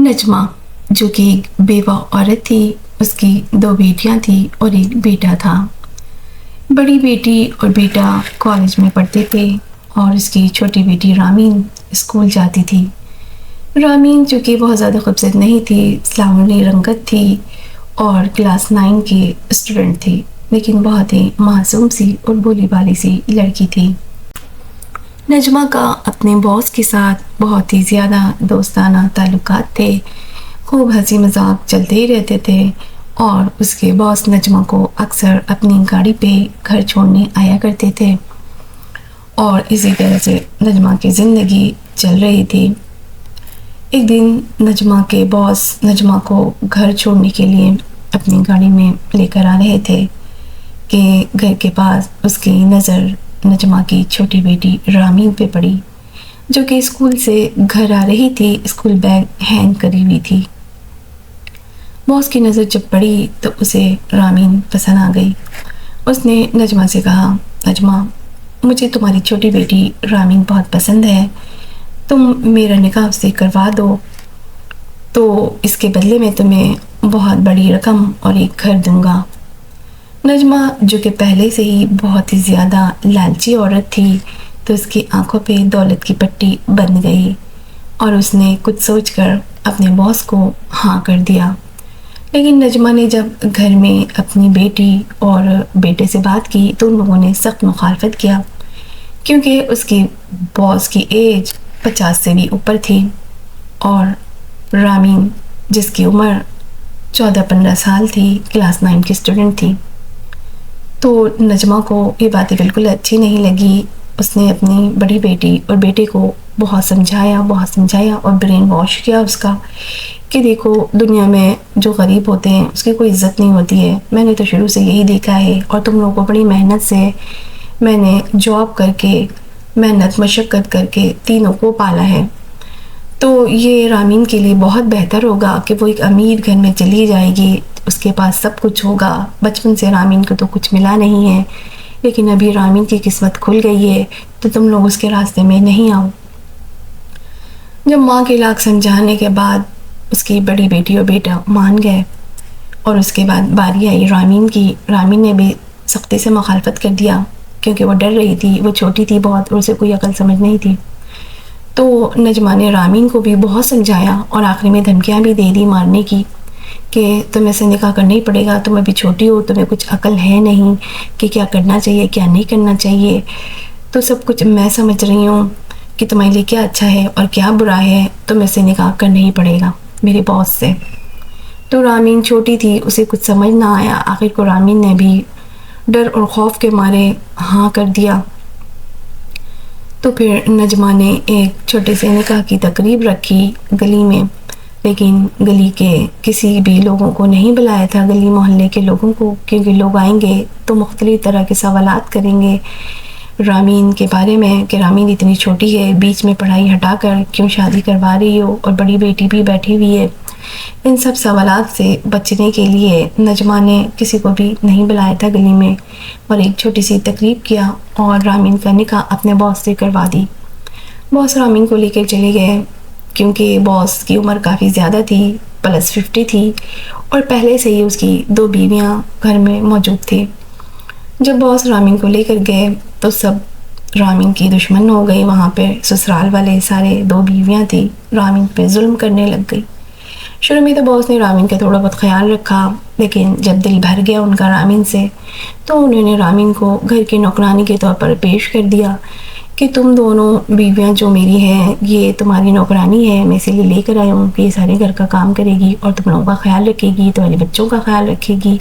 نجمہ جو کہ ایک بیوہ عورت تھی، اس کی 2 بیٹیاں تھیں اور ایک بیٹا تھا۔ بڑی بیٹی اور بیٹا کالج میں پڑھتے تھے اور اس کی چھوٹی بیٹی رامین اسکول جاتی تھی۔ رامین چونکہ بہت زیادہ خوبصورت نہیں تھی، سلاولی رنگت تھی اور کلاس 9 کی اسٹوڈنٹ تھی، لیکن بہت ہی معصوم سی اور بولی بالی سی لڑکی تھی۔ نجمہ کا اپنے باس کے ساتھ بہت ہی زیادہ دوستانہ تعلقات تھے، خوب ہنسی مذاق چلتے ہی رہتے تھے اور اس کے باس نجمہ کو اکثر اپنی گاڑی پہ گھر چھوڑنے آیا کرتے تھے اور اسی طرح سے نجمہ کی زندگی چل رہی تھی۔ ایک دن نجمہ کے باس نجمہ کو گھر چھوڑنے کے لیے اپنی گاڑی میں لے کر آ رہے تھے کہ گھر کے پاس اس کی نظر نجمہ کی چھوٹی بیٹی رامین پہ پڑی، جو کہ اسکول سے گھر آ رہی تھی، اسکول بیگ ہینگ کری ہوئی تھی۔ باس کی نظر جب پڑی تو اسے رامین پسند آ گئی۔ اس نے نجمہ سے کہا، نجمہ مجھے تمہاری چھوٹی بیٹی رامین بہت پسند ہے، تم میرا نکاح اس سے کروا دو تو اس کے بدلے میں تمہیں بہت بڑی رقم اور ایک گھر دوں گا۔ نجمہ جو کہ پہلے سے ہی بہت ہی زیادہ لالچی عورت تھی تو اس کی آنکھوں پہ دولت کی پٹی بند گئی اور اس نے کچھ سوچ کر اپنے باس کو ہاں کر دیا۔ لیکن نجمہ نے جب گھر میں اپنی بیٹی اور بیٹے سے بات کی تو ان لوگوں نے سخت مخالفت کیا، کیونکہ اس کی باس کی ایج 50 سے بھی اوپر تھی اور رامین جس کی عمر 14-15 سال تھی، کلاس 9 کی اسٹوڈنٹ تھی۔ تو نجمہ کو یہ باتیں بالکل اچھی نہیں لگی۔ اس نے اپنی بڑی بیٹی اور بیٹے کو بہت سمجھایا اور برین واش کیا اس کا کہ دیکھو دنیا میں جو غریب ہوتے ہیں اس کی کوئی عزت نہیں ہوتی ہے، میں نے تو شروع سے یہی دیکھا ہے اور تم لوگوں کو بڑی محنت سے میں نے جاب کر کے محنت مشقت کر کے تینوں کو پالا ہے، تو یہ رامین کے لیے بہت بہتر ہوگا کہ وہ ایک امیر گھر میں چلی جائے گی، اس کے پاس سب کچھ ہوگا۔ بچپن سے رامین کو تو کچھ ملا نہیں ہے، لیکن ابھی رامین کی قسمت کھل گئی ہے تو تم لوگ اس کے راستے میں نہیں آؤ۔ جب ماں کے لاکھ سمجھانے کے بعد اس کی بڑی بیٹی اور بیٹا مان گئے اور اس کے بعد باری آئی رامین کی، رامین نے بھی سختی سے مخالفت کر دیا کیونکہ وہ ڈر رہی تھی، وہ چھوٹی تھی بہت اور اسے کوئی عقل سمجھ نہیں تھی۔ تو نجمہ نے رامین کو بھی بہت سمجھایا اور آخری میں دھمکیاں بھی دے دی مارنے کی کہ تمہیں سے نکاح کرنا ہی پڑے گا، تم ابھی چھوٹی ہو، تمہیں کچھ عقل ہے نہیں کہ کیا کرنا چاہیے کیا نہیں کرنا چاہیے، تو سب کچھ میں سمجھ رہی ہوں کہ تمہارے لیے کیا اچھا ہے اور کیا برا ہے، تمہیں سے نکاح کرنا ہی پڑے گا میرے باس سے۔ تو رامین چھوٹی تھی، اسے کچھ سمجھ نہ آیا، آخر کو رامین نے بھی ڈر اور خوف کے مارے ہاں کر دیا۔ تو پھر نجمہ نے ایک چھوٹے سے نکاح کی تقریب رکھی گلی میں، لیکن گلی کے کسی بھی لوگوں کو نہیں بلایا تھا، گلی محلے کے لوگوں کو، کیونکہ لوگ آئیں گے تو مختلف طرح کے سوالات کریں گے رامین کے بارے میں کہ رامین اتنی چھوٹی ہے، بیچ میں پڑھائی ہٹا کر کیوں شادی کروا رہی ہو اور بڑی بیٹی بھی بیٹھی ہوئی ہے۔ ان سب سوالات سے بچنے کے لیے نجمہ نے کسی کو بھی نہیں بلایا تھا گلی میں اور ایک چھوٹی سی تقریب کیا اور رامین کا نکاح اپنے باس سے کروا دی۔ باس رامین کو لے کر چلے گئے کیونکہ باس کی عمر کافی زیادہ تھی، +50 تھی اور پہلے سے ہی اس کی 2 بیویاں گھر میں موجود تھی۔ جب باس رامین کو لے کر گئے تو سب رامین کی دشمن ہو گئی، وہاں پہ سسرال والے سارے 2 بیویاں تھی رامین پہ ظلم کرنے لگ گئی۔ شروع میں تو باس نے رامین کا تھوڑا بہت خیال رکھا، لیکن جب دل بھر گیا ان کا رامین سے تو انہوں نے رامین کو گھر کی نوکرانی کے طور پر پیش کر دیا کہ تم دونوں بیویاں جو میری ہیں یہ تمہاری نوکرانی ہے، میں اسی لیے لے کر آئی ہوں کہ یہ سارے گھر کا کام کرے گی اور تم لوگوں کا خیال رکھے گی، تمہارے بچوں کا خیال رکھے گی۔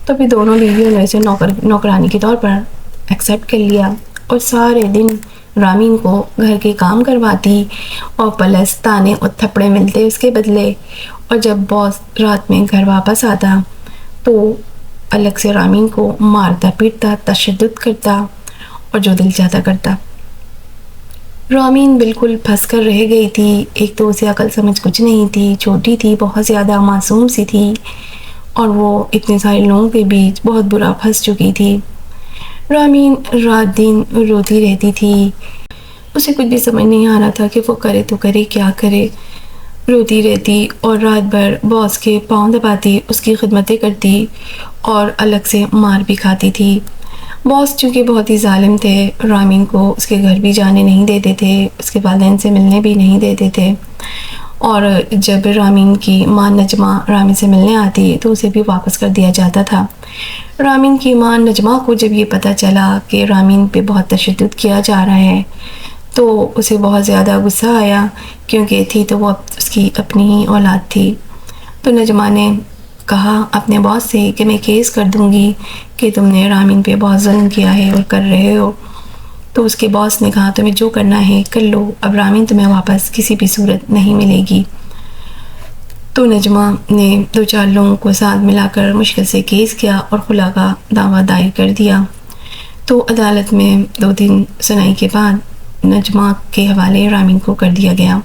تو پھر دونوں بیویوں نے اسے نوکرانی کے طور پر ایکسیپٹ کر لیا اور سارے دن رامین کو گھر کے کام کرواتی اور پلس تانے اور تھپڑے ملتے اس کے بدلے، اور جب باس رات میں گھر واپس آتا تو الگ سے رامین کو مارتا پیٹتا، تشدد کرتا اور جو دل چاہتا کرتا۔ رامین بالکل پھنس کر رہ گئی تھی، ایک تو اسے عقل سمجھ کچھ نہیں تھی، چھوٹی تھی، بہت زیادہ معصوم سی تھی اور وہ اتنے سارے لوگوں کے بیچ بہت برا پھنس چکی تھی۔ رامین رات دن روتی رہتی تھی، اسے کچھ بھی سمجھ نہیں آ رہا تھا کہ وہ کرے تو کرے کیا کرے۔ روتی رہتی اور رات بھر باس کے پاؤں دباتی، اس کی خدمتیں کرتی اور الگ سے مار بھی کھاتی تھی۔ باس چونکہ بہت ہی ظالم تھے، رامین کو اس کے گھر بھی جانے نہیں دیتے تھے، اس کے والدین سے ملنے بھی نہیں دیتے تھے، اور جب رامین کی ماں نجمہ رامین سے ملنے آتی تو اسے بھی واپس کر دیا جاتا تھا۔ رامین کی ماں نجمہ کو جب یہ پتہ چلا کہ رامین پہ بہت تشدد کیا جا رہا ہے تو اسے بہت زیادہ غصہ آیا، کیونکہ تھی تو وہ اس کی اپنی ہی اولاد تھی۔ تو نجمہ نے کہا اپنے باس سے کہ میں کیس کر دوں گی کہ تم نے رامین پہ بہت ظلم کیا ہے اور کر رہے ہو۔ تو اس کے باس نے کہا تمہیں جو کرنا ہے کر لو، اب رامین تمہیں واپس کسی بھی صورت نہیں ملے گی۔ تو نجمہ نے 2-4 لوگوں کو ساتھ ملا کر مشکل سے کیس کیا اور خلا کا دعویٰ دائر کر دیا۔ تو عدالت میں 2 دن سنائی کے بعد نجمہ کے حوالے رامین کو کر دیا گیا۔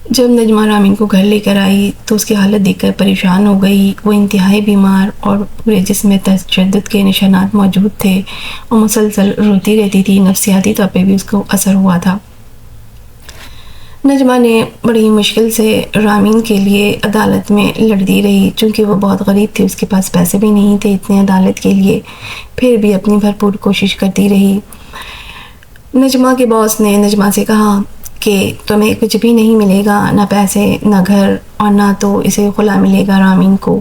جب نجمہ رامین کو گھر لے کر آئی تو اس کی حالت دیکھ کر پریشان ہو گئی۔ وہ انتہائی بیمار اور پورے جسم میں تشدد کے نشانات موجود تھے اور مسلسل روتی رہتی تھی، نفسیاتی طور پہ بھی اس کو اثر ہوا تھا۔ نجمہ نے بڑی مشکل سے رامین کے لیے عدالت میں لڑتی رہی، چونکہ وہ بہت غریب تھی، اس کے پاس پیسے بھی نہیں تھے اتنے عدالت کے لیے، پھر بھی اپنی بھرپور کوشش کرتی رہی۔ نجمہ کے باس نے نجمہ سے کہا کہ تمہیں کچھ بھی نہیں ملے گا، نہ پیسے، نہ گھر، اور نہ تو اسے خلا ملے گا رامین کو،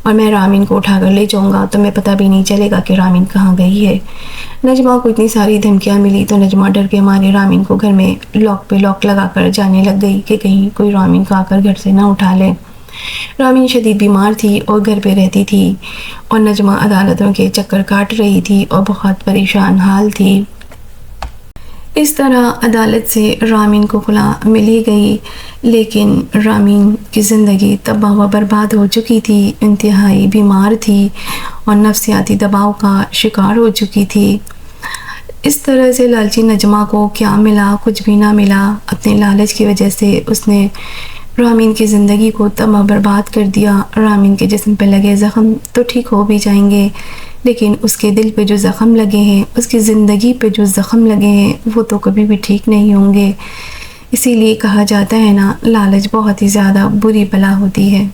اور میں رامین کو اٹھا کر لے جاؤں گا، تمہیں پتہ بھی نہیں چلے گا کہ رامین کہاں گئی ہے۔ نجمہ کو اتنی ساری دھمکیاں ملی تو نجمہ ڈر کے مارے رامین کو گھر میں لاک پہ لاک لگا کر جانے لگ گئی کہ کہیں کوئی رامین کو آ کر گھر سے نہ اٹھا لے۔ رامین شدید بیمار تھی اور گھر پہ رہتی تھی اور نجمہ عدالتوں کے چکر کاٹ رہی تھی اور بہت پریشان حال تھی۔ اس طرح عدالت سے رامین کو خلا ملی گئی، لیکن رامین کی زندگی تباہ و برباد ہو چکی تھی، انتہائی بیمار تھی اور نفسیاتی دباؤ کا شکار ہو چکی تھی۔ اس طرح سے لالچی نجمہ کو کیا ملا؟ کچھ بھی نہ ملا۔ اپنے لالچ کی وجہ سے اس نے رامین کی زندگی کو تباہ برباد کر دیا۔ رامین کے جسم پہ لگے زخم تو ٹھیک ہو بھی جائیں گے، لیکن اس کے دل پہ جو زخم لگے ہیں، اس کی زندگی پہ جو زخم لگے ہیں، وہ تو کبھی بھی ٹھیک نہیں ہوں گے۔ اسی لیے کہا جاتا ہے نا، لالچ بہت ہی زیادہ بری بلا ہوتی ہے۔